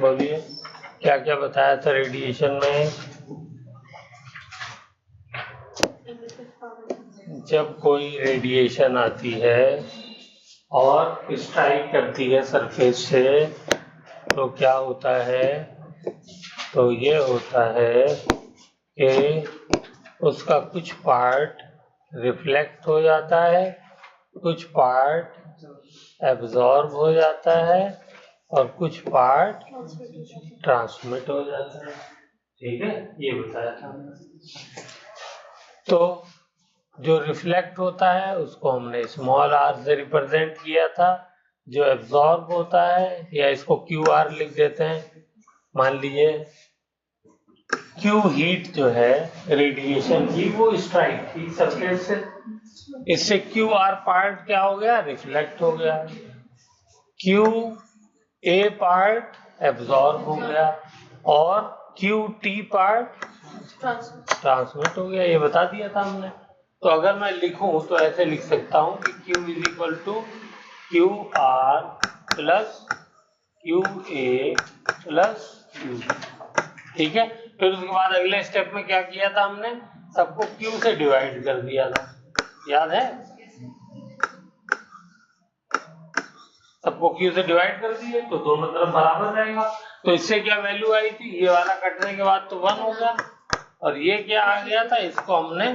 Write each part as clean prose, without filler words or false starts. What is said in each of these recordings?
बोलिए क्या क्या बताया था रेडिएशन में। जब कोई रेडिएशन आती है और स्ट्राइक करती है सरफेस से तो क्या होता है, तो ये होता है कि उसका कुछ पार्ट रिफ्लेक्ट हो जाता है, कुछ पार्ट एब्जॉर्ब हो जाता है और कुछ पार्ट ट्रांसमिट हो जाता है। ठीक है, ये बताया था। तो जो रिफ्लेक्ट होता है उसको हमने स्मॉल आर से रिप्रेजेंट किया था, जो एब्जॉर्ब होता है या इसको क्यू आर लिख देते हैं। मान लीजिए क्यू हीट जो है रेडिएशन की वो स्ट्राइक थी सरफेस से, इससे क्यू आर पार्ट क्या हो गया, रिफ्लेक्ट हो गया। क्यू ए पार्ट एब्जॉर्ब हो गया और क्यू टी पार्ट ट्रांसमिट हो गया। ये बता दिया था हमने। तो अगर मैं लिखूं तो ऐसे लिख सकता हूं कि Q is equal to Q R plus Q A plus Q. ठीक है, फिर उसके बाद अगले स्टेप में क्या किया था हमने, सबको Q से डिवाइड कर दिया था, याद है? सबको Q से डिवाइड कर दिए तो दोनों तरफ बराबर रहेगा। तो इससे क्या वैल्यू आई थी, ये वाला कटने के बाद तो 1 हो गया और ये क्या आ गया था, इसको हमने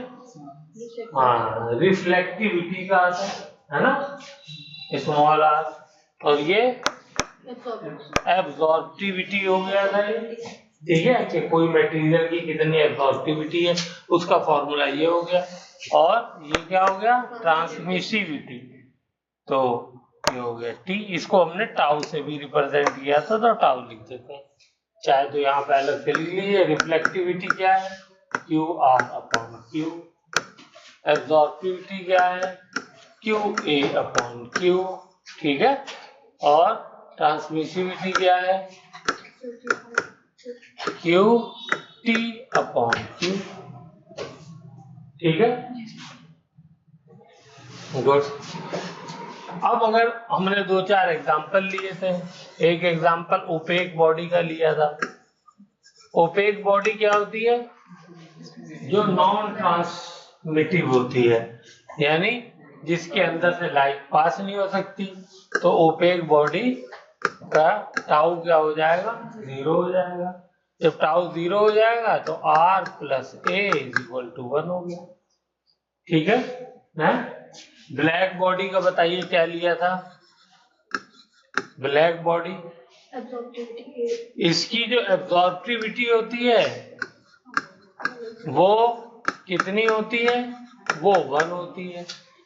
रिफ्लेक्टिविटी कहा था, है ना, स्मॉल आर, और ये एब्जॉर्प्टिविटी हो गया था ये। ठीक है, कि कोई मटेरियल की कितनी एब्जॉर्प्टिविटी है उसका फॉर्मूला ये हो गया, और ये क्या हो गया, ट्रांसमिसिविटी। तो ये हो गया टी, इसको हमने टाउ से भी रिप्रेजेंट किया था तो टाउ लिख देते हैं, चाहे तो यहाँ पे अलग से लिख लीजिए। रिफ्लेक्टिविटी क्या है, Q R upon Q. Absorptivity क्या है, क्यू ए अपॉन क्यू। ठीक है, और ट्रांसमिसिविटी क्या है, क्यू टी अपॉन क्यू। ठीक है, गुड। अब अगर हमने 2-4 एग्जांपल लिए थे, एक एग्जांपल ओपेक बॉडी का लिया था। ओपेक बॉडी क्या होती है, जो नॉन ट्रांसमिटिव होती है, यानी जिसके अंदर से लाइट पास नहीं हो सकती। तो ओपेक बॉडी का टाउ क्या हो जाएगा, 0 हो जाएगा। जब टाउ 0 हो जाएगा तो R plus A is equal to 1 हो गया। ठीक है ना। ब्लैक बॉडी का बताइए क्या लिया था, ब्लैक बॉडी, इसकी जो एब्जॉर्प्टिविटी होती है वो कितनी होती है, वो 1 होती है।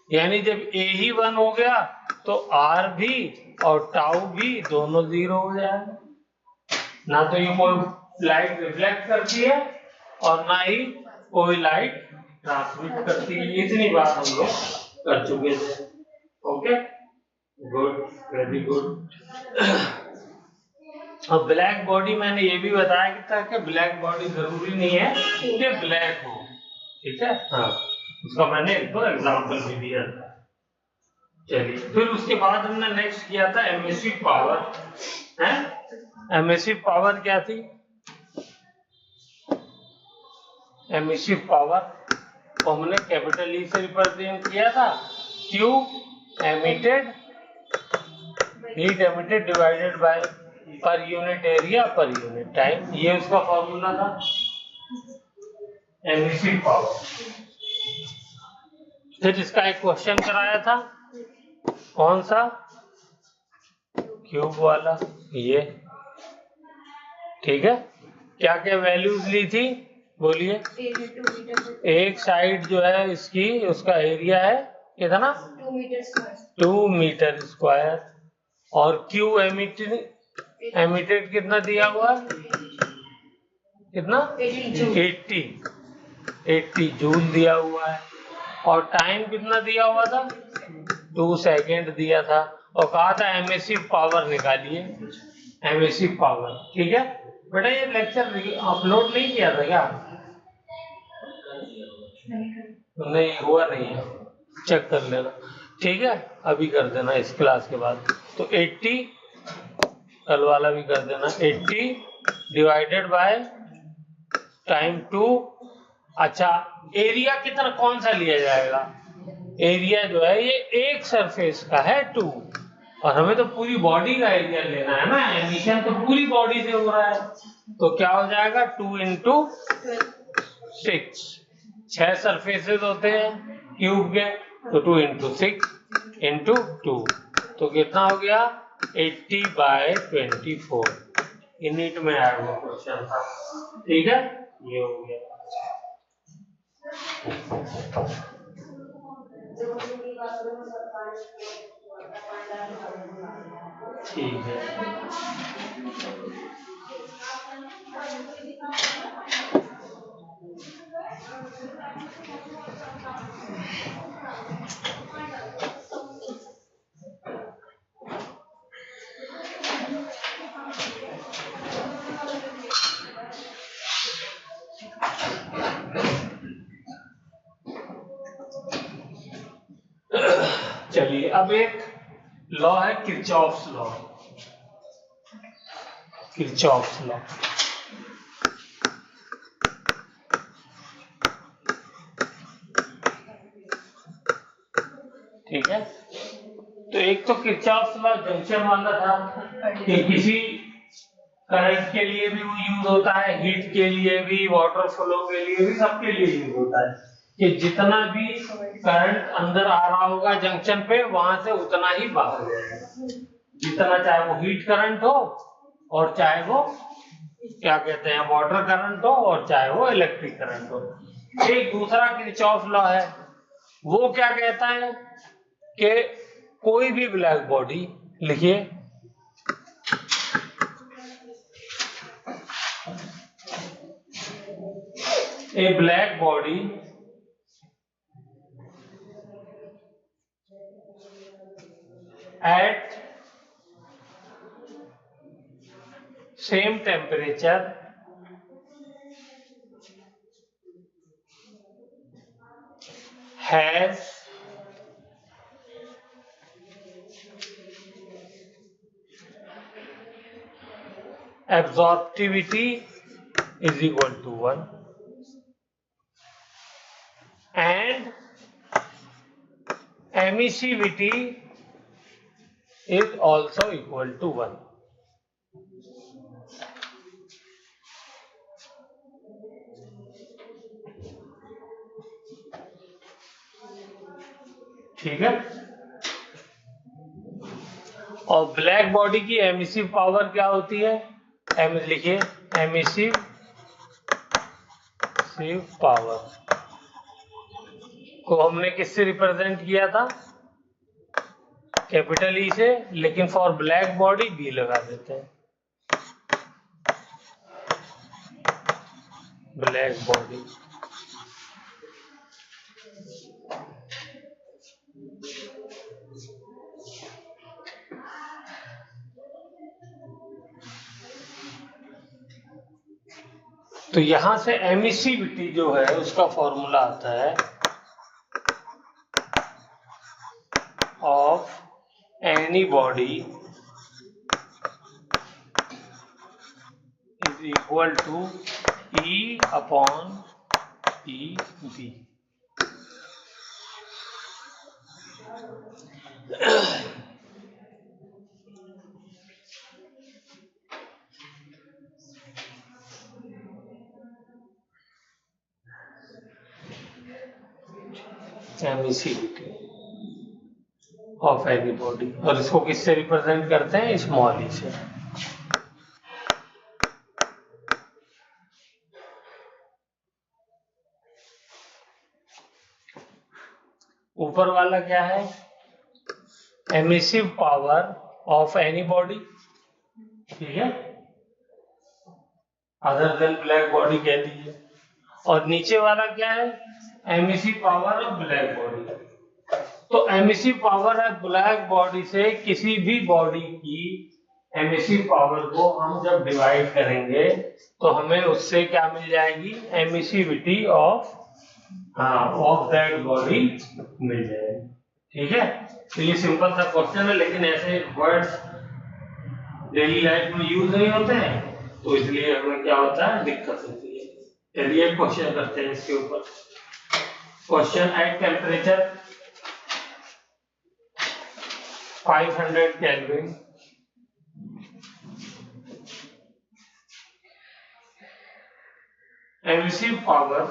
यानी जब ए ही 1 हो गया तो आर भी और टाउ भी दोनों 0 हो जाएगा। ना तो ये कोई लाइट रिफ्लेक्ट करती है और ना ही कोई लाइट ट्रांसमिट करती है। इतनी बात हम लोग कर चुके थे। Okay, good, very good. अब ब्लैक बॉडी मैंने ये भी बताया था कि ब्लैक बॉडी जरूरी नहीं है कि ब्लैक हो। ठीक है, हाँ, उसका मैंने एक दो एग्जांपल भी दिया था। चलिए, फिर उसके बाद हमने नेक्स्ट किया था एमिसिव पावर। है, एमिसिव पावर क्या थी, एमिसिव पावर को हमने कैपिटल ई से रिप्रेजेंट किया था, Q emitted, heat emitted divided by per unit area per unit time, ये उसका फॉर्मूला था एमिसिव पावर। फिर इसका एक क्वेश्चन कराया था, कौन सा, क्यूब वाला, ये। ठीक है, क्या क्या वैल्यूज ली थी, बोलिए। एक साइड जो है इसकी, उसका एरिया है कितना, 2 मीटर स्क्वायर, और क्यू एमिटेड कितना दिया हुआ है, कितना, 80 जूल दिया हुआ है, और टाइम कितना दिया हुआ था, 2 सेकेंड दिया था, और कहा था एमिसिव पावर निकालिए, एमिसिव पावर। ठीक है बेटा, ये लेक्चर अपलोड नहीं किया था क्या, नहीं हुआ, नहीं है, चेक कर लेना। ठीक है, अभी कर देना इस क्लास के बाद। तो 80 कल वाला भी कर देना 80 डिवाइडेड बाय टाइम 2। अच्छा एरिया कितना कौन सा लिया जाएगा? एरिया जो है ये एक सरफेस का है 2 और हमें तो पूरी बॉडी का एरिया लेना है ना, एमिशन तो पूरी बॉडी से हो रहा है, तो क्या हो जाएगा 2 इंटू 6, 6 सरफेसेस होते हैं क्यूब के, तो 2 इंटू 6 इंटू 2, तो कितना हो गया 80/24। यूनिट में आया हुआ क्वेश्चन था, ठीक है, ये हो गया। ठीक है, चलिए अब एक लॉ है किरचॉफ्स लॉ। किरचॉफ्स लॉ, ठीक है, तो एक तो किरचॉफ्स लॉ जंक्शन वाला था कि किसी करंट के लिए भी वो यूज होता है, हीट के लिए भी, वाटर फ्लो के लिए भी, सबके लिए यूज होता है कि जितना भी करंट अंदर आ रहा होगा जंक्शन पे वहां से उतना ही बाहर जाएगा, जितना चाहे वो हीट करंट हो और चाहे वो क्या कहते हैं वाटर करंट हो और चाहे वो इलेक्ट्रिक करंट हो। एक दूसरा किरचॉफ लॉ है, वो क्या कहता है कि कोई भी ब्लैक बॉडी, लिखिए a black body at same temperature has absorptivity is equal to 1 and emissivity is also equal to 1। ठीक है, और ब्लैक बॉडी की एमिसिव पावर क्या होती है? लिखिए एमिसिव पावर को हमने किससे रिप्रेजेंट किया था? कैपिटल ई से, लेकिन फॉर ब्लैक बॉडी बी लगा देते हैं। ब्लैक बॉडी तो यहां से एमिसिविटी जो है उसका फॉर्मूला आता है of any body is equal to E upon EB। Emissivity of any body, और इसको किससे रिप्रेजेंट करते हैं? स्मॉल ई से। ऊपर वाला क्या है? Emissive power of any body, ठीक है, अदर देन ब्लैक बॉडी कह दीजिए, और नीचे वाला क्या है? Emissive power of black body. तो एमिसिव पावर है ब्लैक बॉडी से किसी भी बॉडी की एमिसिव पावर को हम जब डिवाइड करेंगे तो हमें उससे क्या मिल जाएगी? एमिसिविटी ऑफ दैट बॉडी मिल जाएगी। ठीक है, तो ये सिंपल सा क्वेश्चन है, लेकिन ऐसे वर्ड्स डेली लाइफ में यूज नहीं होते हैं, तो इसलिए हमें क्या होता है, दिक्कत होती है। चलिए क्वेश्चन करते हैं इसके ऊपर। Question, at temperature 500 kelvin emissive power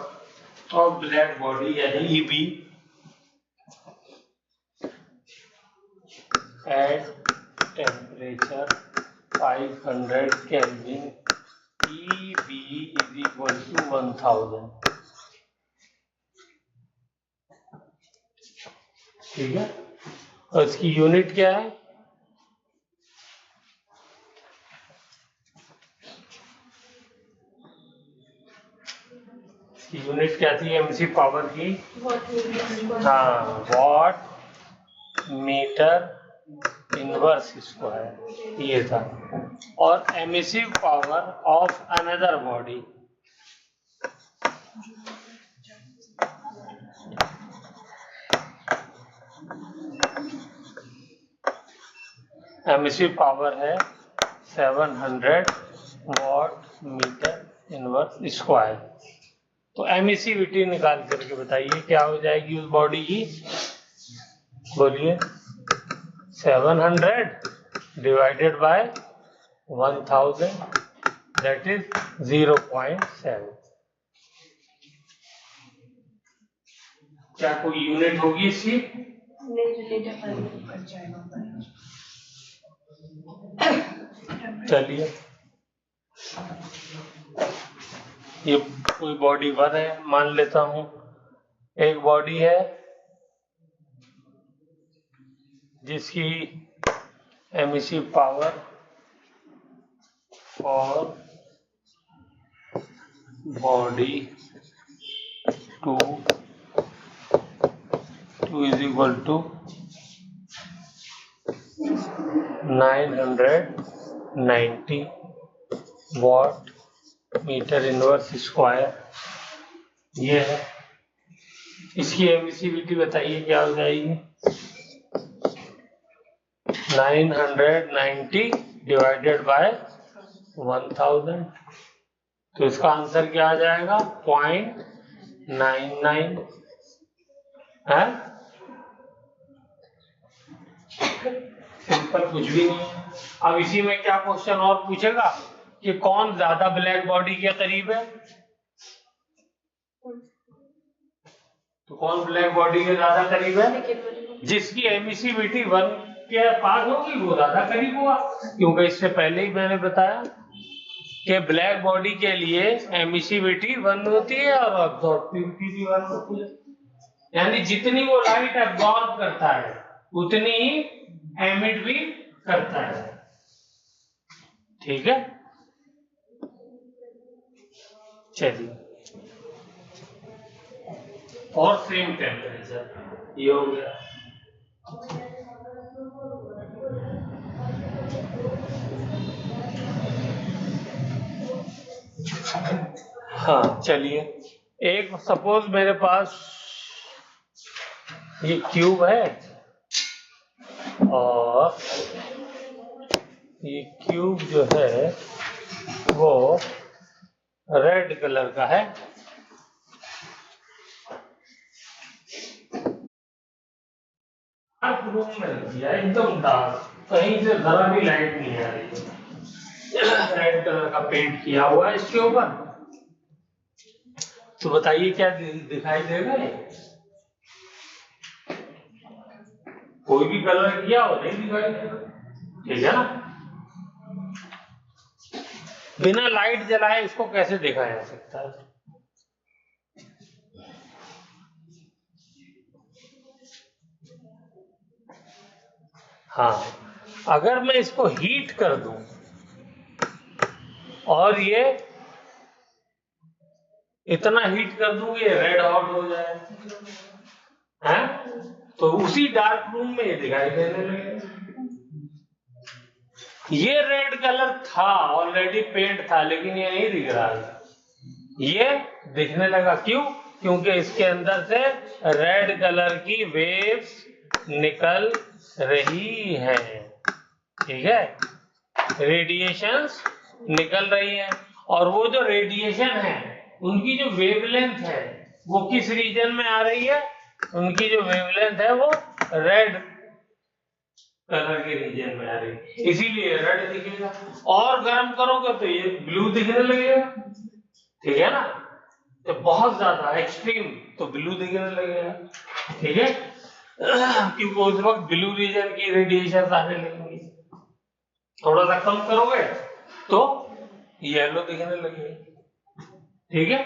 of black body यानी EB at temperature 500 kelvin, EB is equal to 1000। ठीक है, और इसकी यूनिट क्या है? इसकी यूनिट क्या थी एमसी पावर की? हाँ, वॉट मीटर इनवर्स स्क्वायर, ये था। और emissive power of another body, emissive power है 700 वॉट मीटर इनवर्स स्क्वायर। तो एमिसिविटी निकाल करके बताइए क्या हो जाएगी उस बॉडी की? बोलिए। 700 डिवाइडेड बाय 1000, दैट इज 0.7। क्या कोई यूनिट होगी इसकी? चलिए, ये कोई बॉडी 1 है मान लेता हूं। एक बॉडी है जिसकी emissive power for body 2 is equal to 990 watt meter inverse square, ये है। इसकी एमिसिविटी बताइए क्या हो जाएगी? 990 डिवाइडेड बाय 1000, तो इसका आंसर क्या आ जाएगा? 0.99 है। सिंपल, कुछ भी नहीं है। अब इसी में क्या क्वेश्चन और पूछेगा कि कौन ज्यादा ब्लैक बॉडी के करीब है? तो कौन ब्लैक बॉडी के ज्यादा करीब है? जिसकी एमिसिविटी 1 के पास होगी वो ज्यादा करीब हुआ, क्योंकि इससे पहले ही मैंने बताया कि ब्लैक बॉडी के लिए एमिसिविटी 1 होती है और अब्सॉर्प्टिविटी भी 1 होती है। यानी जितनी वो लाइट एब्जॉर्ब करता है उतनी ही एमिट भी करता है। ठीक है, चलिए। और सेम टेम्परेचर ये हो गया। हाँ, चलिए, एक सपोज मेरे पास ये क्यूब है और ये क्यूब जो है वो रेड कलर का है। रूम में रख दिया एकदम डार्क, कहीं से जरा भी लाइट नहीं आ रही, रेड कलर का पेंट किया हुआ है इसके ऊपर। तो बताइए क्या दिखाई देगा? कोई भी कलर किया हो नहीं दिखाई देगा, ठीक है ना? बिना लाइट जलाए इसको कैसे देखा जा सकता है? हाँ, अगर मैं इसको हीट कर दूं और ये इतना हीट कर दूं ये रेड हॉट हो जाए, हैं? तो उसी डार्क रूम में ये दिखाई देने लगे। ये रेड कलर था, ऑलरेडी पेंट था, लेकिन ये नहीं दिख रहा है, ये दिखने लगा। क्यों? क्योंकि इसके अंदर से रेड कलर की वेव्स निकल रही हैं। ठीक है, रेडिएशंस निकल रही है, और वो जो रेडिएशन है उनकी जो वेवलेंथ है वो किस रीजन में आ रही है? उनकी जो वेवलेंथ है वो रेड कलर के रीजन में आ रही है, इसीलिए रेड दिखेगा। और गर्म करोगे तो ये ब्लू दिखने लगेगा, ठीक है ना? तो बहुत ज्यादा एक्सट्रीम तो ब्लू दिखने लगेगा, ठीक है, क्योंकि उस वक्त ब्लू रीजन की रेडिएशन आने लगेंगी। थोड़ा सा कम करोगे तो येलो दिखने लगेगा, ठीक है।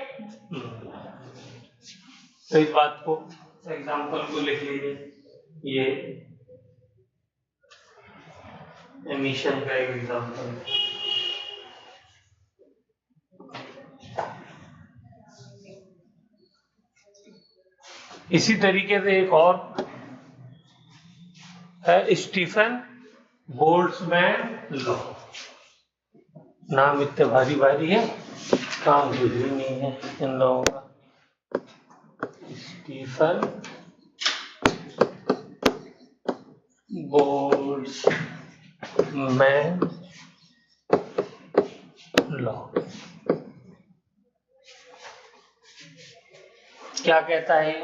तो इस बात को एग्जांपल को लिख लीजिए, ये एमिशन का एक एग्जांपल है। इसी तरीके से एक और है, स्टीफन बोल्ट्जमैन लॉ। नाम इतने भारी भारी है, काम कुछ भी नहीं है इन लोगों का। स्टीफन बोल्ट्जमैन लॉ क्या कहता है?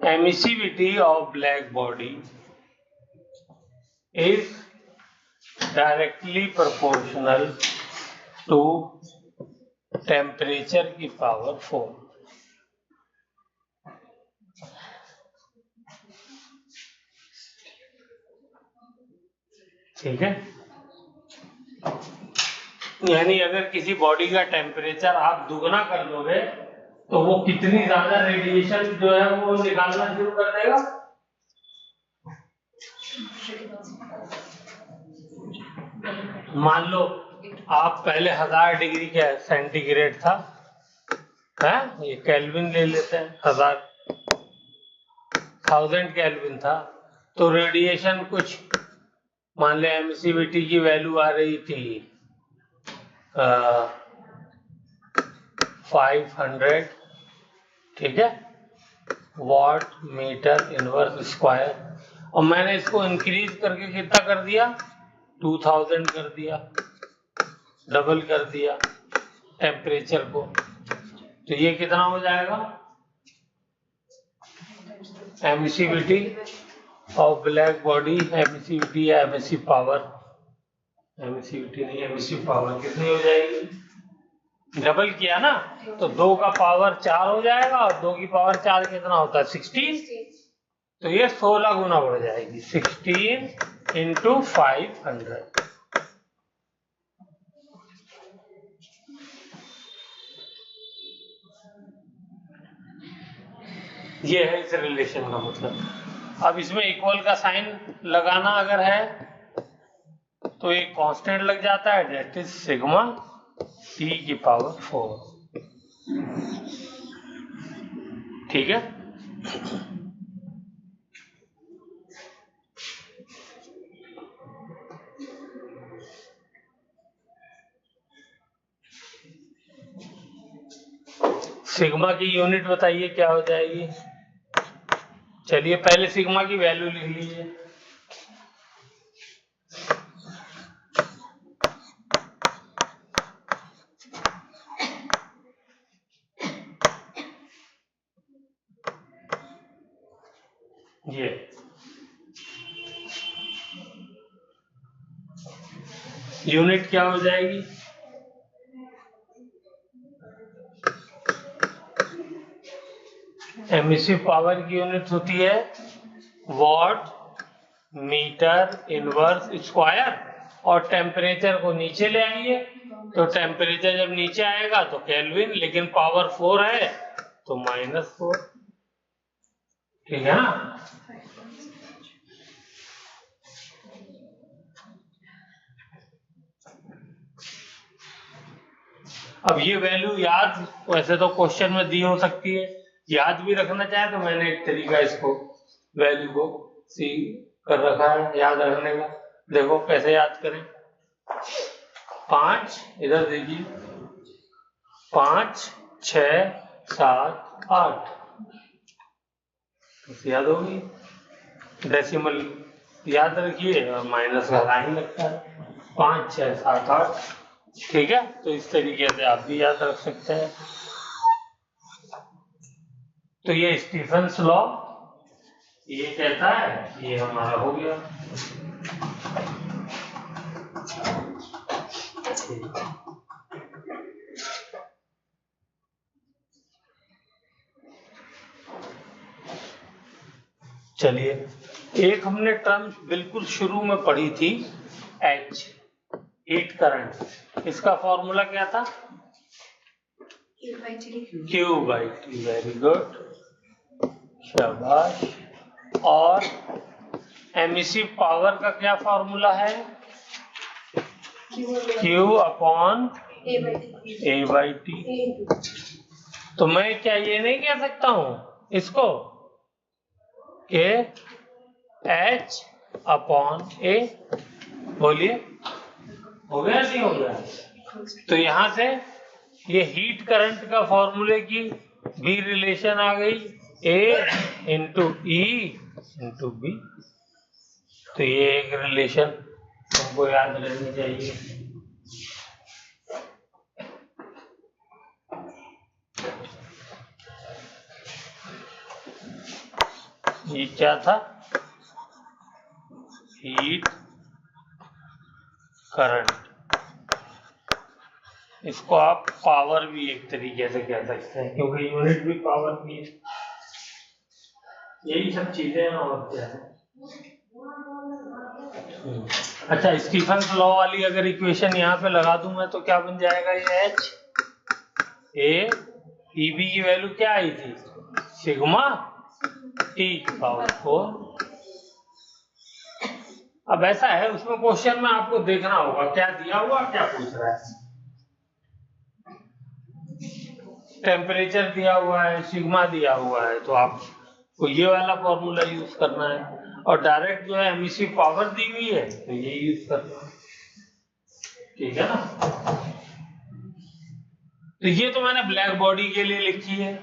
Emissivity of black body is directly proportional to temperature की पावर 4। ठीक है, यानी अगर किसी बॉडी का टेम्परेचर आप दुगना कर दोगे तो वो कितनी ज्यादा रेडिएशन जो है वो निकालना शुरू कर देगा? मान लो आप पहले 1000 डिग्री के सेंटीग्रेड था, है ये केल्विन ले लेते हैं, 1000 केल्विन था, तो रेडिएशन कुछ मान ले एमिसिविटी की वैल्यू आ रही थी 500, ठीक है, वॉट मीटर इनवर्स स्क्वायर, और मैंने इसको इंक्रीज करके कितना कर दिया? 2000 कर दिया, डबल कर दिया टेम्परेचर को, तो ये कितना हो जाएगा? Emissivity of black body, emissivity या एमिसिव पावर, एमिसिविटी नहीं एमिसिव पावर कितनी हो जाएगी? डबल किया ना, तो 2 का पावर 4 हो जाएगा, और 2 की पावर 4 कितना होता है? 16, तो ये 16 गुना बढ़ जाएगी, 16 इंटू 500। ये है इस रिलेशन का मतलब। अब इसमें इक्वल का साइन लगाना अगर है तो एक कांस्टेंट लग जाता है, दैट इज सिग्मा टी की पावर 4, ठीक है। सिग्मा की यूनिट बताइए क्या हो जाएगी? चलिए पहले सिग्मा की वैल्यू लिख लीजिए। ये यूनिट क्या हो जाएगी? एमिसिव पावर की यूनिट होती है वॉट मीटर इनवर्स स्क्वायर, और टेम्परेचर को नीचे ले आइए, तो टेम्परेचर जब नीचे आएगा तो केल्विन, लेकिन पावर 4 है तो -4, ठीक है ना। अब ये वैल्यू याद वैसे तो क्वेश्चन में दी हो सकती है, याद भी रखना चाहे तो मैंने एक तरीका इसको वैल्यू को सी कर रखा है याद रखने का। देखो कैसे याद करें। 5 इधर देखिए, 5 6 7 8, याद होगी। डेसिमल याद रखिए और माइनस का लाइन लगता है। 5, 6, 7, 8। ठीक है, तो इस तरीके से आप भी याद रख सकते हैं। तो ये स्टीफेंस लॉ ये कहता है, ये हमारा हो गया। चलिए, एक हमने टर्म बिल्कुल शुरू में पढ़ी थी, H, हीट करंट। इसका फॉर्मूला क्या था? Q/T। वेरी गुड, शाबाश। और एमिसिव पावर का क्या फॉर्मूला है? Q/A/T। तो मैं क्या ये नहीं कह सकता हूं इसको कि H/A? बोलिए, हो गया नहीं हो गया? तो यहां से ये हीट करंट का फॉर्मूले की भी रिलेशन आ गई, A × E × B। तो ये एक रिलेशन हमको याद रहनी चाहिए। ये क्या था? Heat current. इसको आप पावर भी एक तरीके से कह सकते हैं, क्योंकि यूनिट भी पावर की है। यही सब चीजें हैं और क्या है। अच्छा, स्टीफेंस लॉ वाली अगर इक्वेशन यहाँ पे लगा दूं मैं तो क्या बन जाएगा? ये H A EB की वैल्यू क्या आई थी? Sigma T⁴। अब ऐसा है, उसमें क्वेश्चन में आपको देखना होगा क्या दिया हुआ, क्या पूछ रहा है। टेम्परेचर दिया हुआ है, सिग्मा दिया हुआ है, तो आपको ये वाला फॉर्मूला यूज करना है। और डायरेक्ट जो है एमिसिव पावर दी हुई है तो ये यूज करना है। ठीक है ना? तो ये तो मैंने ब्लैक बॉडी के लिए लिखी है।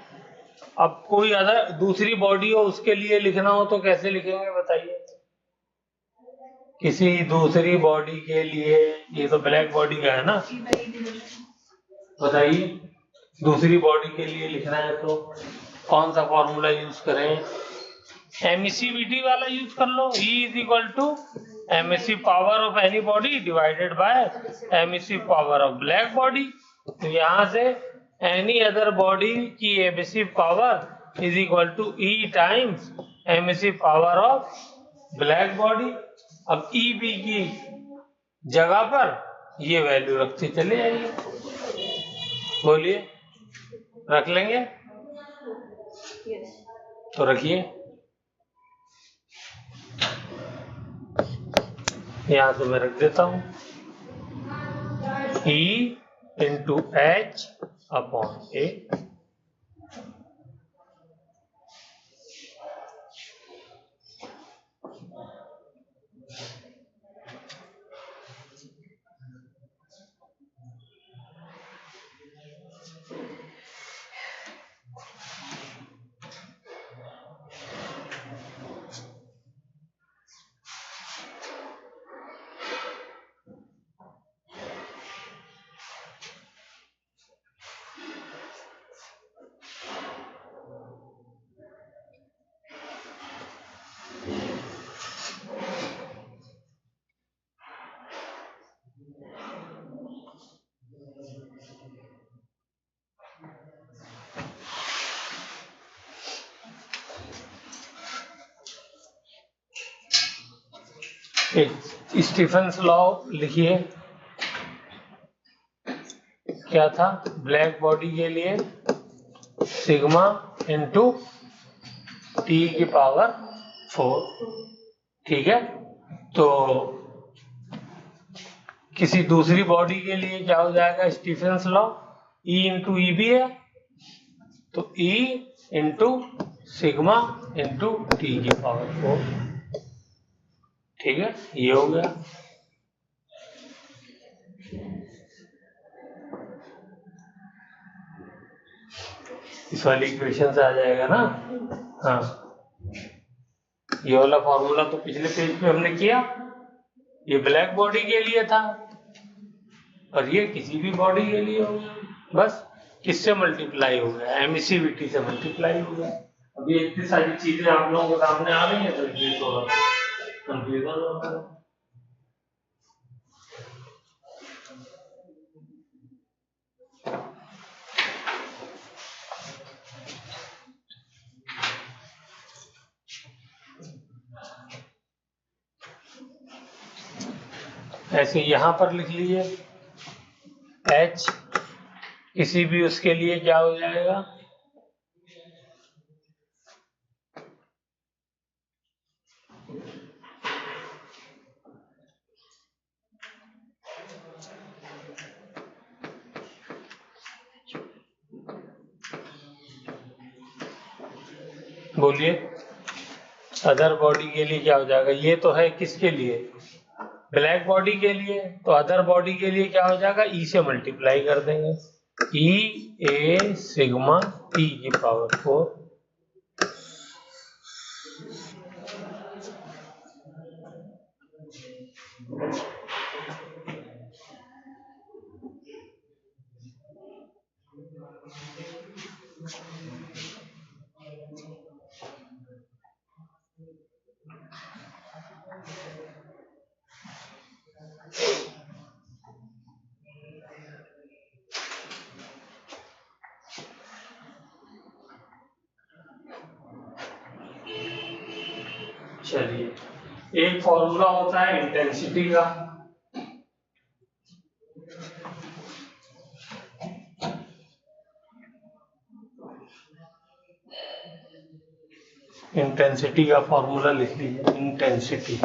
अब कोई अदर दूसरी बॉडी हो उसके लिए लिखना हो तो कैसे लिखेंगे बताइए? किसी दूसरी बॉडी के लिए, ये तो ब्लैक बॉडी का है ना, बताइए दूसरी बॉडी के लिए लिखना है तो कौन सा फॉर्मूला यूज करें? एमिसिविटी वाला यूज कर लो। E = emissive power of any body divided by emissive power of black body. तो यहाँ से एनी अदर बॉडी की emissive power = E times emissive power of black body. अब EB की जगह पर ये वैल्यू रखते चले आइए। बोलिए, रख लेंगे? तो रखिए, यहां से मैं रख देता हूं E × H/A। स्टीफेंस लॉ लिखिए, क्या था? ब्लैक बॉडी के लिए सिग्मा × T⁴। ठीक है, तो किसी दूसरी बॉडी के लिए क्या हो जाएगा? स्टीफेंस लॉ E × EB है तो E × सिग्मा × T⁴। ठीक है, ये हो गया। इस वाली इक्वेशन से आ जाएगा ना? हाँ, ये वाला फॉर्मूला तो पिछले पेज पे हमने किया। ये ब्लैक बॉडी के लिए था और ये किसी भी बॉडी के लिए हो गया, बस किससे मल्टीप्लाई हो गया, एमिसिविटी से मल्टीप्लाई हो गया। अभी इतनी सारी चीजें आप लोगों के सामने आ रही है तो ये थोड़ा कंफ्यूजन होता है। ऐसे यहां पर लिख लीजिए H किसी भी उसके लिए क्या हो जाएगा, बोलिए अदर बॉडी के लिए क्या हो जाएगा, ये तो है किसके लिए, ब्लैक बॉडी के लिए, तो अदर बॉडी के लिए क्या हो जाएगा, ई से मल्टीप्लाई कर देंगे, ई ए सिग्मा टी की पावर 4। चलिए एक फॉर्मूला होता है इंटेंसिटी का, इंटेंसिटी का फॉर्मूला लिख लीजिए, इंटेंसिटी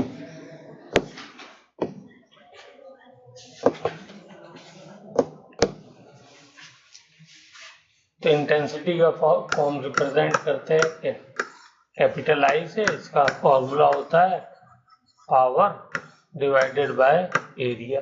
तो इंटेंसिटी का फॉर्म रिप्रेजेंट करते हैं कैपिटल आई से, इसका फॉर्मूला होता है पावर डिवाइडेड बाय एरिया।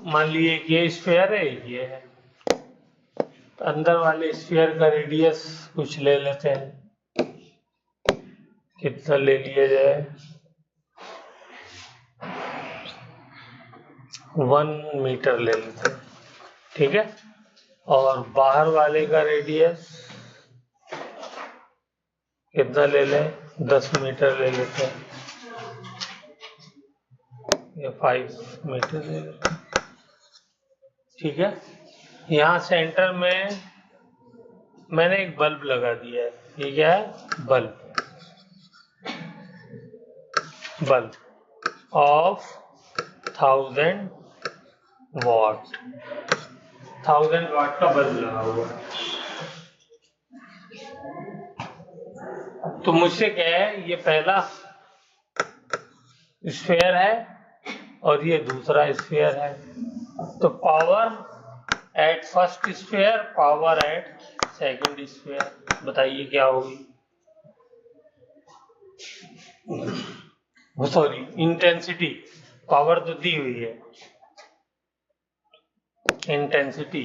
मान लीजिए ये स्फीयर है, ये है, तो अंदर वाले स्फीयर का रेडियस कुछ ले लेते हैं, कितना ले लिया जाए, 1 मीटर ले लेते हैं, ठीक है, और बाहर वाले का रेडियस कितना ले लें, 10 मीटर ले लेते हैं, या 5 मीटर ले लेते हैं, ठीक है। यहाँ सेंटर में मैंने एक बल्ब लगा दिया है, ये क्या है, बल्ब, बल्ब ऑफ 1000 वाट, 1000 वाट का बल्ब लगा हुआ है। तो मुझसे क्या है, ये पहला स्फीयर है और ये दूसरा स्फीयर है, तो power at first sphere, power at second sphere, बताइए क्या होगी, सॉरी इंटेंसिटी, पावर तो दी हुई है, intensity,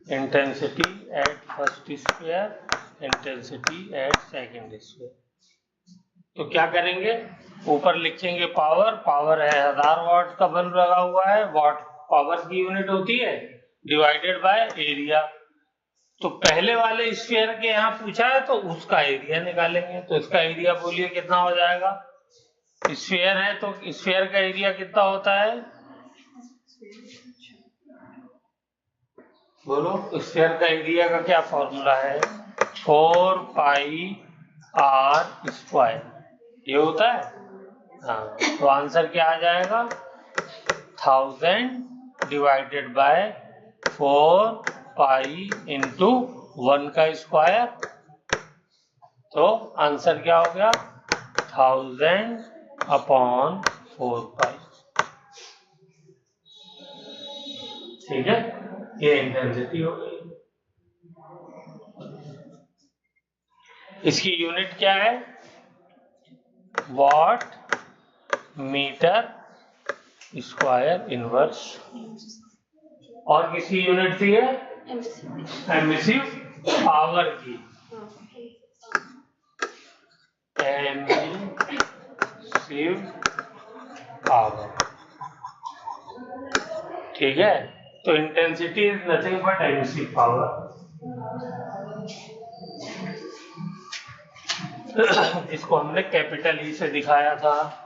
intensity at first sphere, intensity at second sphere. तो क्या करेंगे, ऊपर लिखेंगे पावर, पावर है 1000 वाट का बल्ब लगा हुआ है, वाट पावर की यूनिट होती है, डिवाइडेड बाय एरिया। तो पहले वाले स्फीयर के यहाँ पूछा है तो उसका एरिया निकालेंगे, तो इसका एरिया बोलिए कितना हो जाएगा, स्फीयर है तो स्फीयर का एरिया कितना होता है, बोलो स्फीयर का एरिया का क्या फॉर्मूला है? 4πr²। ये होता है। हाँ, तो आंसर क्या आ जाएगा? 1000 डिवाइडेड बाय 4π इंटू 1 का स्क्वायर। तो आंसर क्या हो गया? 1000/4π। ठीक है, ये इंटेंसिटी हो गई। इसकी यूनिट क्या है? Watt meter square inverse. और किसकी यूनिट थी है? एमिसिव पावर की। Emissive power. ठीक है, तो intensity is nothing but emissive power. इसको हमने कैपिटल ई से दिखाया था।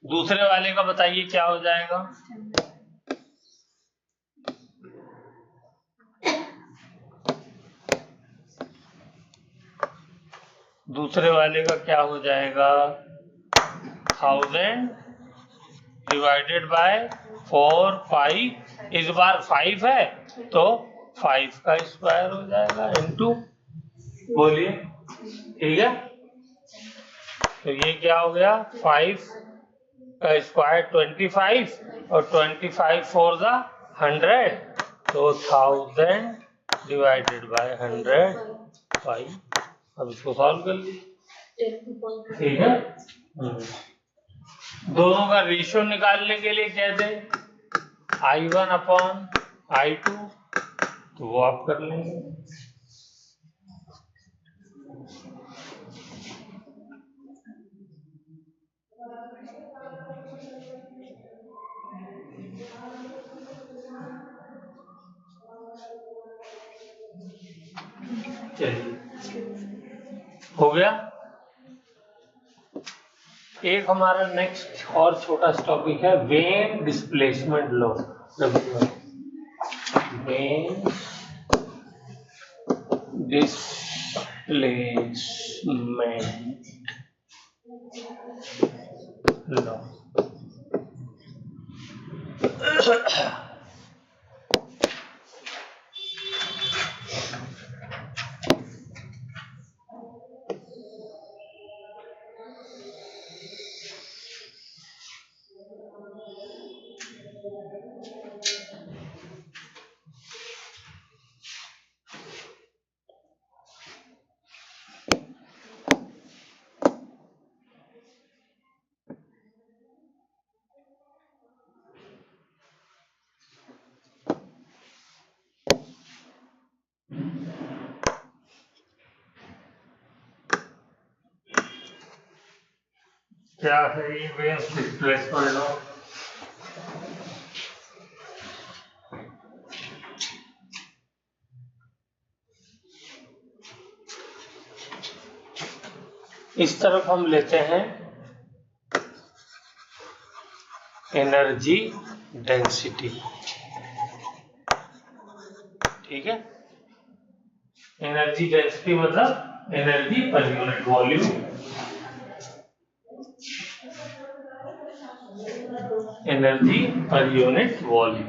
दूसरे वाले का बताइए क्या हो जाएगा? दूसरे वाले का क्या हो जाएगा? 1000 डिवाइडेड बाय 4π। इस बार 5 है तो 5 का स्क्वायर हो जाएगा इंटू। बोलिए, ठीक है। तो ये क्या हो गया? 5 का स्क्वायर 25 और 25 फॉर द 100, तो 1000 डिवाइडेड बाय 100π। अब इसको सॉल्व कर लीजिए, ठीक है। दोनों का रेशियो निकालने के लिए कह दें I1/I2, तो वो आप कर लेंगे। चलिए, हो गया। एक हमारा नेक्स्ट और छोटा सा टॉपिक है when displacement law. When displacement law. क्या है ये वेन डिस्प्लेसमेंट लॉ? इस तरफ हम लेते हैं एनर्जी डेंसिटी। ठीक है, एनर्जी डेंसिटी मतलब energy per unit volume. Energy per unit volume.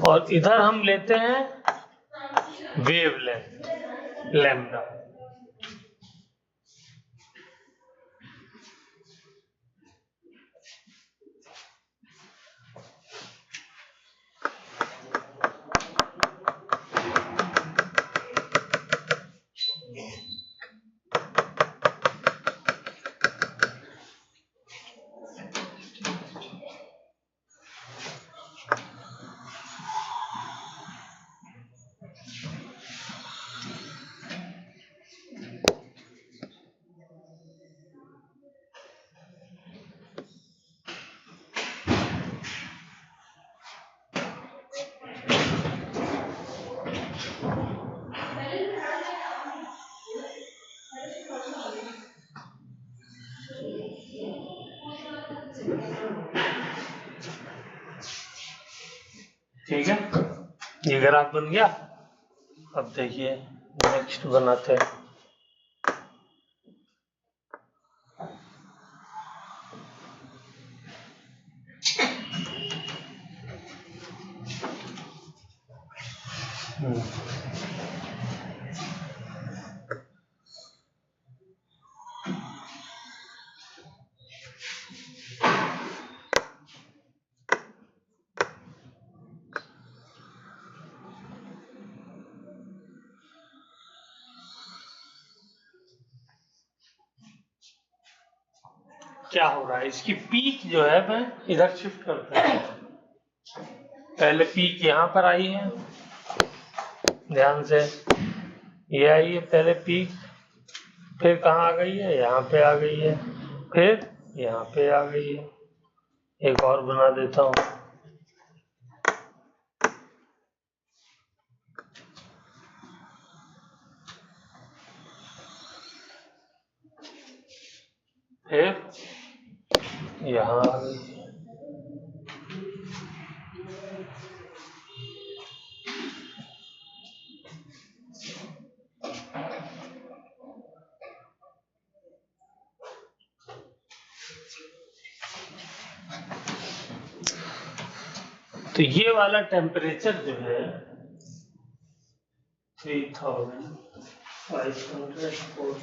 और इधर हम लेते हैं वेवलेंथ, लैम्डा। ठीक है, ये ग्राफ बन गया। अब देखिए नेक्स्ट बनाते हैं। क्या हो रहा है, इसकी पीक जो है मैं इधर शिफ्ट करता हूँ। पहले पीक यहाँ पर आई है, ध्यान से, ये आई है पहले पीक, फिर कहाँ आ गई है, यहाँ पे आ गई है, फिर यहाँ पे आ गई है। एक और बना देता हूँ। फिर यहाँ आ गई है। तो ये वाला टेम्परेचर जो है 3500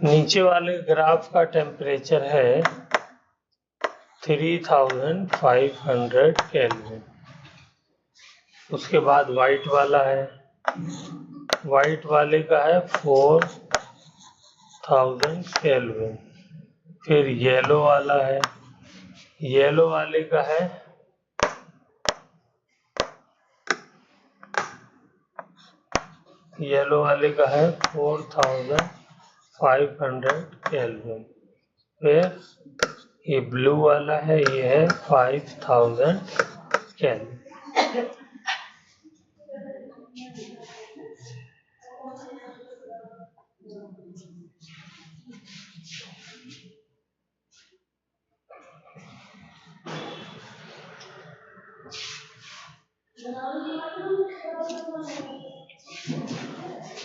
नीचे वाले ग्राफ का टेम्परेचर है 3500 केल्विन। उसके बाद व्हाइट वाला है, व्हाइट वाले का है 4000 केल्विन। फिर येलो वाला है, येलो वाले का है 4500 केल्विन। फिर ये ब्लू वाला है, ये है 5000 केल्विन।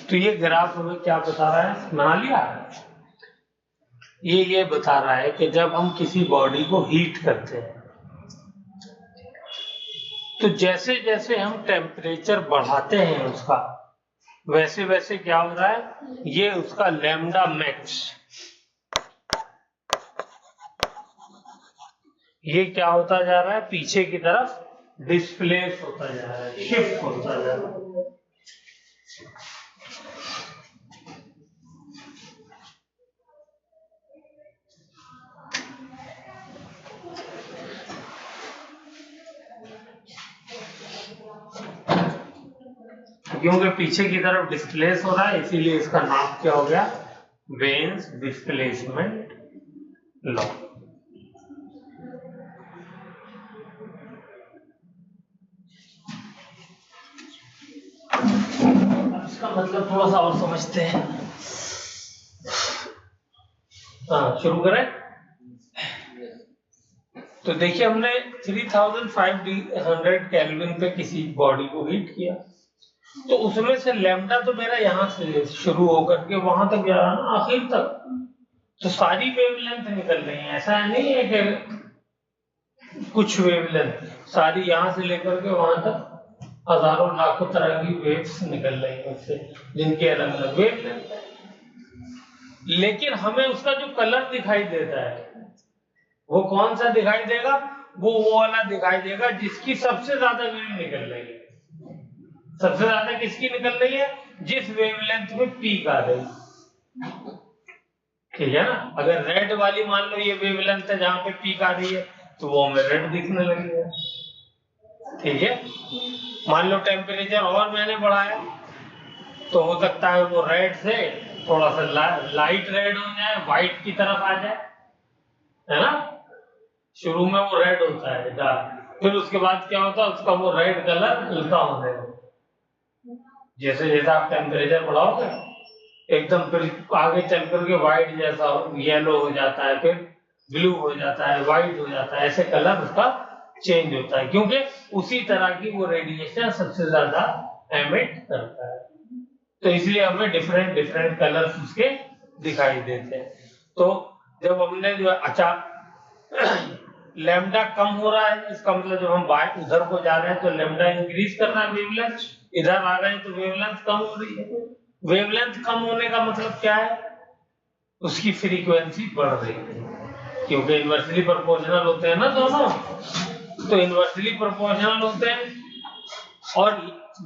तो ये ग्राफ हमें क्या बता रहा है, बना लिया। ये बता रहा है कि जब हम किसी बॉडी को हीट करते हैं तो जैसे जैसे हम टेम्परेचर बढ़ाते हैं उसका, वैसे वैसे क्या हो रहा है, ये उसका लैम्डा मैक्स, ये क्या होता जा रहा है, पीछे की तरफ डिस्प्लेस होता जा रहा है, शिफ्ट होता जा रहा है। क्योंकि पीछे की तरफ डिस्प्लेस हो रहा है, इसीलिए इसका नाम क्या हो गया, वेन्स डिस्प्लेसमेंट लॉ। इसका मतलब थोड़ा सा और समझते हैं। हाँ, शुरू करें। तो देखिए हमने 3500 केल्विन पे किसी बॉडी को हीट किया, तो उसमें से लैम्डा तो मेरा यहाँ से शुरू होकर के वहां तक जा रहा है ना, आखिर तक। तो सारी वेवलेंथ निकल रही है, ऐसा नहीं है कि कुछ वेवलेंथ, सारी यहाँ से लेकर के वहां तक हजारों लाखों तरह की वेव्स निकल रही है उससे, जिनके अलग अलग वेवलेंथ है। लेकिन हमें उसका जो कलर दिखाई देता है वो कौन सा दिखाई देगा, वो वाला दिखाई देगा जिसकी सबसे ज्यादा वेव निकल रही है। सबसे ज्यादा किसकी निकल रही है, जिस वेवलेंथ में पीक आ रही है, ठीक है ना। अगर रेड वाली मान लो ये वेवलेंथ है जहां पे पीक आ रही है, तो वो हमें रेड दिखने लगेगा, ठीक है। मान लो टेम्परेचर और मैंने बढ़ाया, तो हो सकता है वो रेड से थोड़ा सा लाइट रेड हो जाए, व्हाइट की तरफ आ जाए, है ना। शुरू में वो रेड होता है डार्क, फिर उसके बाद क्या होता है, उसका वो रेड कलर हल्का होने लगता है। जैसे जैसे आप टेम्परेचर बढ़ाओगे एकदम, फिर आगे चल करके व्हाइट जैसा येलो हो जाता है, फिर ब्लू हो जाता है, व्हाइट हो जाता है, ऐसे कलर उसका चेंज होता है, क्योंकि उसी तरह की वो रेडिएशन सबसे ज्यादा एमिट करता है, तो इसलिए हमें डिफरेंट डिफरेंट कलर्स उसके दिखाई देते हैं। तो जब हमने जो अच्छा लैम्डा कम हो रहा है, इसका मतलब जब हम बाहर उधर को जा रहे हैं तो लैम्डा इंक्रीज कर रहा है वेवलेंथ, इधर आ रहे हैं तो वेवलेंथ कम हो रही है। वेवलेंथ कम होने का मतलब क्या है, उसकी फ्रीक्वेंसी बढ़ रही है, क्योंकि इन्वर्सली प्रोपोर्शनल होते हैं ना दोनों, तो इन्वर्सली प्रोपोर्शनल होते हैं, और